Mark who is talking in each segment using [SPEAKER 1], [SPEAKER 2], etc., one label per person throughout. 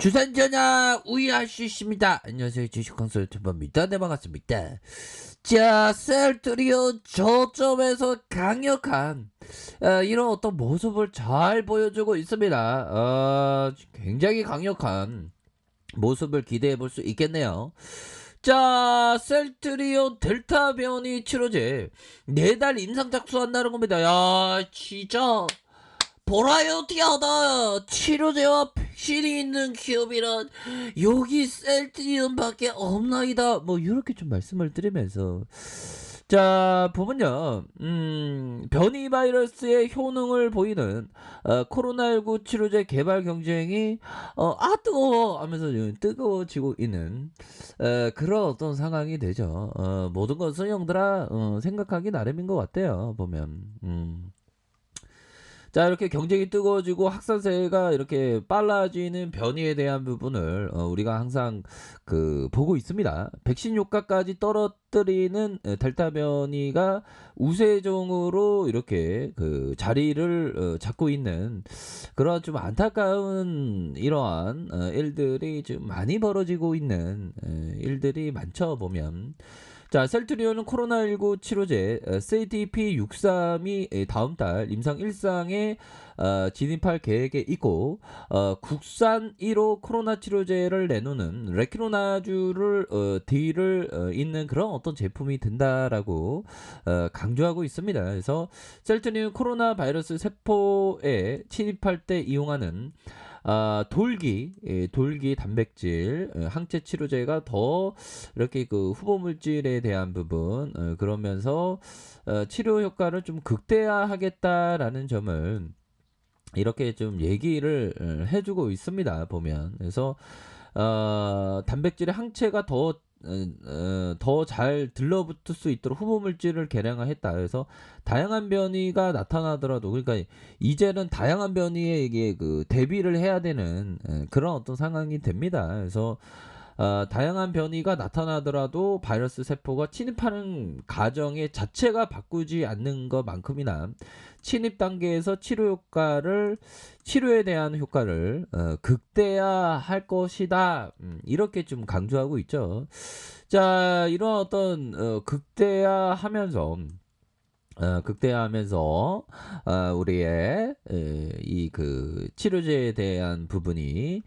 [SPEAKER 1] 주산전화 우이할 수 있습니다. 안녕하세요. 주식 컨설턴트입니다. 네, 반갑습니다. 자, 셀트리온 저점에서 강력한 이런 어떤 모습을 잘 보여주고 있습니다. 굉장히 강력한 모습을 기대해 볼 수 있겠네요. 자, 셀트리온 델타 변이 치료제 4달 임상 착수한다는 겁니다. 야, 진짜 버라이어티하다. 치료제와 백신이 있는 기업이란 여기 셀트리온밖에 없나이다. 뭐 이렇게 좀 말씀을 드리면서, 자 보면요, 변이 바이러스의 효능을 보이는 코로나19 치료제 개발 경쟁이 뜨거워 하면서 뜨거워지고 있는 그런 어떤 상황이 되죠. 모든 것은 형들아 생각하기 나름인 것 같아요, 보면. 자, 이렇게 경쟁이 뜨거워지고 확산세가 이렇게 빨라지는 변이에 대한 부분을 우리가 항상 보고 있습니다. 백신 효과까지 떨어뜨리는 델타 변이가 우세종으로 이렇게 자리를 잡고 있는 그런 좀 안타까운 이러한 일들이 좀 많이 벌어지고 있는 일들이 많죠, 보면. 자, 셀트리온은 코로나19 치료제 CDP-63이 다음 달 임상 1상에 진입할 계획에 있고, 국산 1호 코로나 치료제를 내놓는 레키로나주를 D를 있는 그런 어떤 제품이 된다라고 강조하고 있습니다. 그래서 셀트리온 코로나 바이러스 세포에 침입할 때 이용하는 돌기 단백질 항체 치료제가 더 이렇게 후보 물질에 대한 부분, 그러면서 치료 효과를 좀 극대화하겠다라는 점을 이렇게 좀 얘기를 해주고 있습니다, 보면. 그래서 단백질의 항체가 더 잘 들러붙을 수 있도록 후보 물질을 개량화했다. 그래서 다양한 변이가 나타나더라도, 그러니까 이제는 다양한 변이에 이게 대비를 해야 되는 그런 어떤 상황이 됩니다. 그래서 다양한 변이가 나타나더라도 바이러스 세포가 침입하는 과정의 자체가 바꾸지 않는 것만큼이나 침입 단계에서 치료에 대한 효과를 극대화할 것이다. 이렇게 좀 강조하고 있죠. 자, 이런 어떤 극대화하면서 우리의 이 치료제에 대한 부분이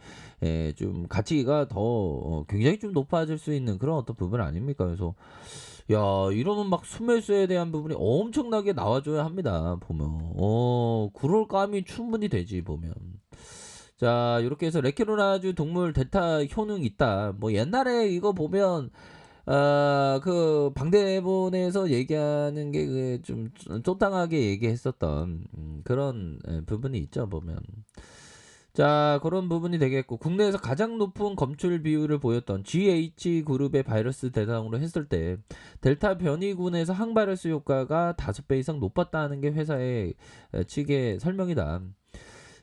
[SPEAKER 1] 좀 가치가 더 굉장히 좀 높아질 수 있는 그런 어떤 부분 아닙니까? 그래서 야, 이러면 막 수매수에 대한 부분이 엄청나게 나와줘야 합니다, 보면. 그럴 감이 충분히 되지, 보면. 자, 이렇게 해서 레케로나주 동물 대타 효능 있다. 뭐 옛날에 이거 보면 방대본에서 얘기하는 게 좀 쪼땅하게 얘기했었던 그런 부분이 있죠, 보면. 자, 그런 부분이 되겠고, 국내에서 가장 높은 검출 비율을 보였던 GH그룹의 바이러스 대상으로 했을 때 델타 변이군에서 항바이러스 효과가 5배 이상 높았다는 게 회사의 측의 설명이다.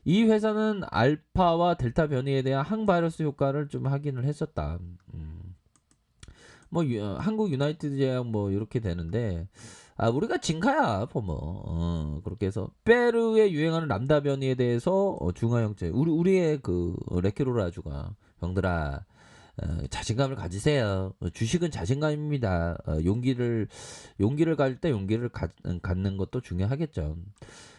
[SPEAKER 1] 이 회사는 알파와 델타 변이에 대한 항바이러스 효과를 좀 확인을 했었다. 뭐 한국 유나이티드 제약 뭐 이렇게 되는데, 우리가 진카야 보면. 그렇게 해서 페루에 유행하는 람다 변이에 대해서 중화형제 우리의 레케로라주가, 형들아, 자신감을 가지세요. 주식은 자신감입니다. 용기를 가질 때 용기를 갖는 것도 중요하겠죠.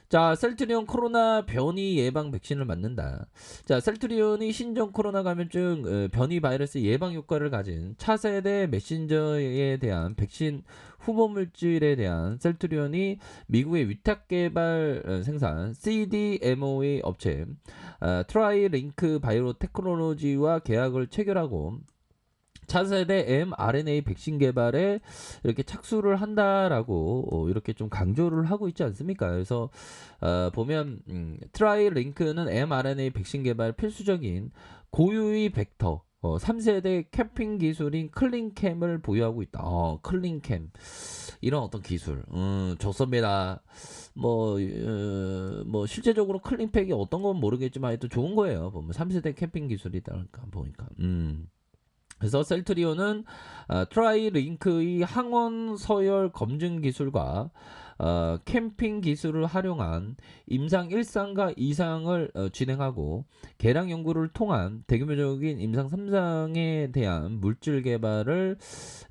[SPEAKER 1] 자, 셀트리온 코로나 변이 예방 백신을 맞는다. 자, 셀트리온이 신종 코로나 감염증 변이 바이러스 예방 효과를 가진 차세대 메신저에 대한 백신 후보 물질에 대한 셀트리온이 미국의 위탁 개발 생산 CDMO의 업체 트라이링크 바이오 테크놀로지와 계약을 체결하고 차세대 mRNA 백신 개발에 이렇게 착수를 한다라고 이렇게 좀 강조를 하고 있지 않습니까? 그래서 보면 트라이링크는 mRNA 백신 개발 필수적인 고유의 벡터 3세대 캠핑 기술인 클린캠을 보유하고 있다. 클린캠, 이런 어떤 기술 좋습니다. 뭐 실제적으로 클린팩이 어떤 건 모르겠지만 하여튼 좋은 거예요. 보면 3세대 캠핑 기술이다 보니까. 그래서 셀트리온은 트라이링크의 항원 서열 검증 기술과 캠핑 기술을 활용한 임상 1상과 2상을 진행하고 개량 연구를 통한 대규모적인 임상 3상에 대한 물질 개발을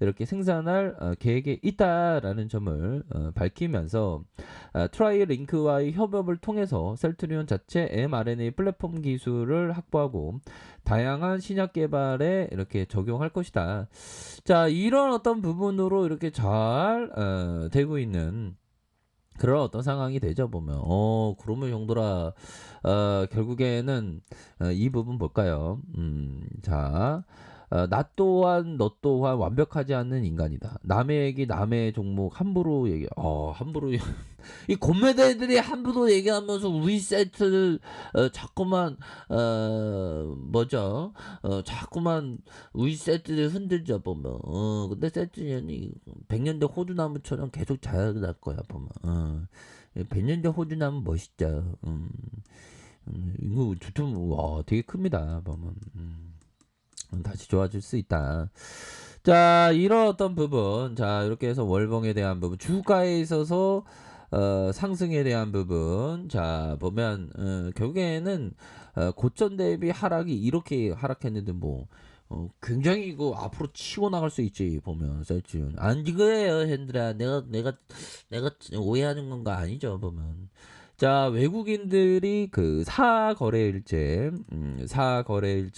[SPEAKER 1] 이렇게 생산할 계획에 있다라는 점을 밝히면서 트라이링크와의 협업을 통해서 셀트리온 자체 mRNA 플랫폼 기술을 확보하고 다양한 신약 개발에 이렇게 적용할 것이다. 자, 이런 어떤 부분으로 이렇게 잘 되고 있는 그런 어떤 상황이 되죠 보면. 그러면 형들아, 결국에는 이 부분 볼까요? 자, 나 또한 너 또한 완벽하지 않는 인간이다. 남의 얘기 남의 종목 함부로 얘기. 함부로 이 곰매대들이 함부로 얘기하면서 우리 세트를 자꾸만 뭐죠? 자꾸만 우리 세트를 흔들자 보면. 근데 세트년이 100년대 호두나무처럼 계속 자라날 거야 보면. 100년대 호두나무 멋있죠. 이거 두툼 와 되게 큽니다 보면. 다시 좋아질 수 있다. 자, 이런 어떤 부분, 자 이렇게 해서 월봉에 대한 부분, 주가에 있어서 상승에 대한 부분, 자 보면 결국에는 고점 대비 하락이 이렇게 하락했는데 뭐 굉장히 이거 앞으로 치고 나갈 수 있지 보면 셀지는 안 그래요 핸들아. 내가 오해하는 건 거 아니죠 보면. 자, 외국인들이 그 사거래일제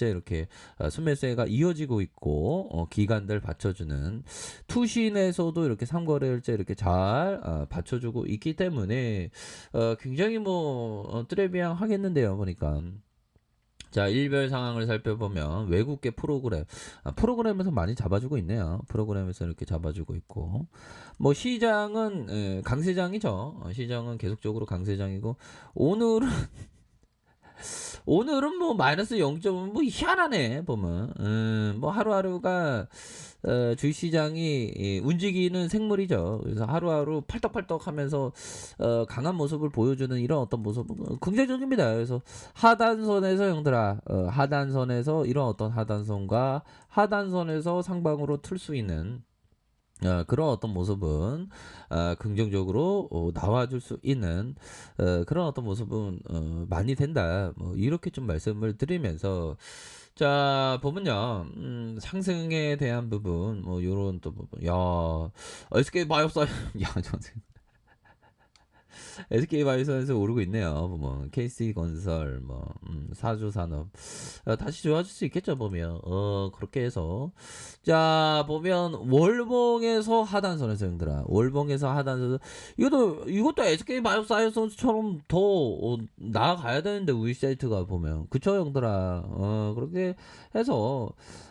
[SPEAKER 1] 이렇게 순매수가 이어지고 있고 기간들 받쳐주는 투신에서도 이렇게 3거래일제 이렇게 잘 받쳐주고 있기 때문에 굉장히 뭐 트레비앙 하겠는데요 보니까. 자, 일별 상황을 살펴보면 외국계 프로그램에서 많이 잡아주고 있네요. 프로그램에서 이렇게 잡아주고 있고, 뭐 시장은 강세장이죠. 시장은 계속적으로 강세장이고, 오늘은 오늘은 뭐 마이너스 0.5, 뭐 희한하네 보면. 뭐 하루하루가 주식시장이 움직이는 생물이죠. 그래서 하루하루 팔떡팔떡하면서 강한 모습을 보여주는 이런 어떤 모습은 긍정적입니다. 그래서 하단선에서 형들아, 하단선에서 이런 어떤 하단선과 하단선에서 상방으로 틀 수 있는 그런 어떤 모습은 긍정적으로 나와줄 수 있는 그런 어떤 모습은 많이 된다. 뭐 이렇게 좀 말씀을 드리면서 자 보면요, 상승에 대한 부분 뭐 요런 또 부분, 야 SK 바이오사 야 SK바이오선에서 오르고 있네요. 뭐 KC건설, 뭐 사주산업 다시 좋아질 수 있겠죠 보면. 그렇게 해서 자 보면 월봉에서 하단선에서 형들아, 월봉에서 하단선 이것도 SK바이오사이언스처럼 더 나아가야 되는데 우리 사이트가 보면 그쵸 형들아. 그렇게 해서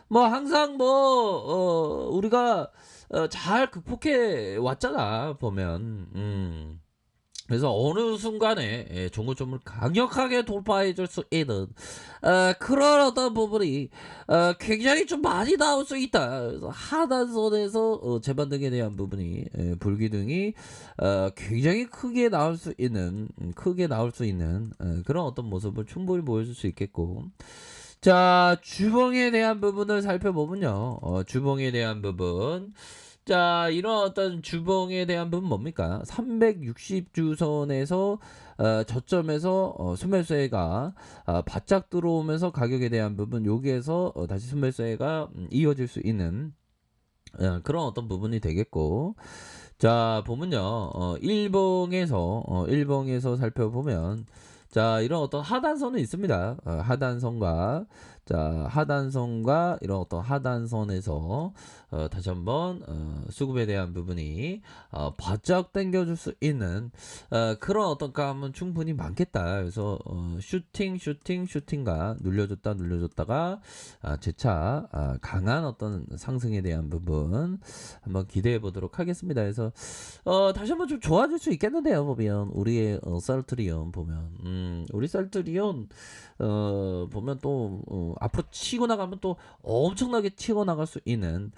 [SPEAKER 1] 뭐 항상 뭐 우리가 잘 극복해 왔잖아 보면. 그래서 어느 순간에 종고점을 강력하게 돌파해 줄 수 있는 그런 어떤 부분이 굉장히 좀 많이 나올 수 있다. 그래서 하단선에서 재반등에 대한 부분이 불기둥이 굉장히 크게 나올 수 있는 그런 어떤 모습을 충분히 보여줄 수 있겠고, 자 주봉에 대한 부분을 살펴보면요, 주봉에 대한 부분, 자 이런 어떤 주봉에 대한 부분 뭡니까? 360주선에서 저점에서 순매수가 바짝 들어오면서 가격에 대한 부분, 여기에서 다시 순매수가 이어질 수 있는 그런 어떤 부분이 되겠고, 자 보면요, 일봉에서 살펴보면 자 이런 어떤 하단선은 있습니다. 하단선과 이런 어떤 하단선에서 다시 한번 수급에 대한 부분이 바짝 당겨줄 수 있는 그런 어떤 감은 충분히 많겠다. 그래서 슈팅과 눌려줬다가 재차 강한 어떤 상승에 대한 부분 한번 기대해 보도록 하겠습니다. 그래서 다시 한번 좀 좋아질 수 있겠는데요 보면 우리의 셀트리온 보면. 우리 셀트리온 보면 또 앞으로 치고 나가면 또 엄청나게 치고 나갈 수 있는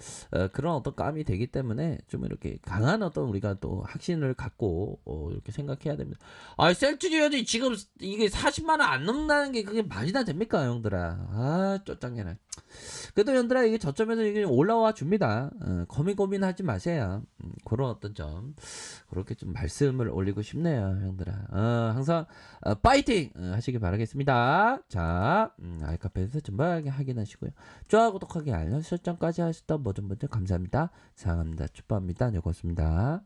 [SPEAKER 1] 그런 어떤 감이 되기 때문에 좀 이렇게 강한 어떤 우리가 또 확신을 갖고 이렇게 생각해야 됩니다. 아, 셀트리온이 지금 이게 40만 원 안 넘는다는 게 그게 말이나 됩니까, 형들아? 아, 쪼짱해라. 그래도 형들아 이게 저점에서 이게 올라와 줍니다. 고민하지 마세요. 그런 어떤 점 그렇게 좀 말씀을 올리고 싶네요, 형들아. 항상 파이팅 하시길 바라겠습니다. 자, 알카페에서 전부 확인하시고요. 좋아요, 구독하기, 알람 설정까지 하셨던 모든 분들 감사합니다. 사랑합니다. 축복합니다. 네, 고맙습니다.